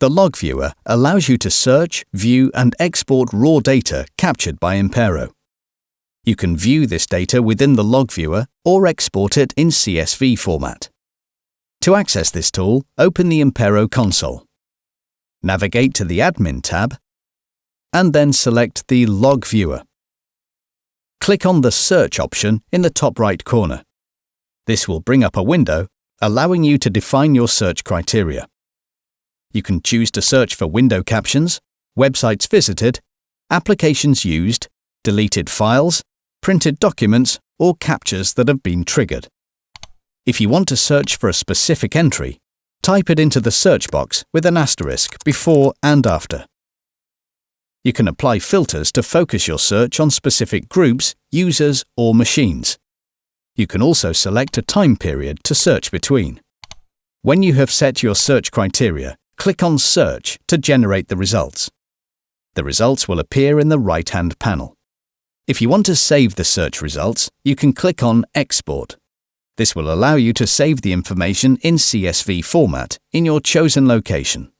The log viewer allows you to search, view and export raw data captured by Impero. You can view this data within the log viewer or export it in CSV format. To access this tool, open the Impero console. Navigate to the Admin tab and then select the Log Viewer. Click on the Search option in the top right corner. This will bring up a window allowing you to define your search criteria. You can choose to search for window captions, websites visited, applications used, deleted files, printed documents, or captures that have been triggered. If you want to search for a specific entry, type it into the search box with an asterisk before and after. You can apply filters to focus your search on specific groups, users, or machines. You can also select a time period to search between. When you have set your search criteria, click on Search to generate the results. The results will appear in the right-hand panel. If you want to save the search results, you can click on Export. This will allow you to save the information in CSV format in your chosen location.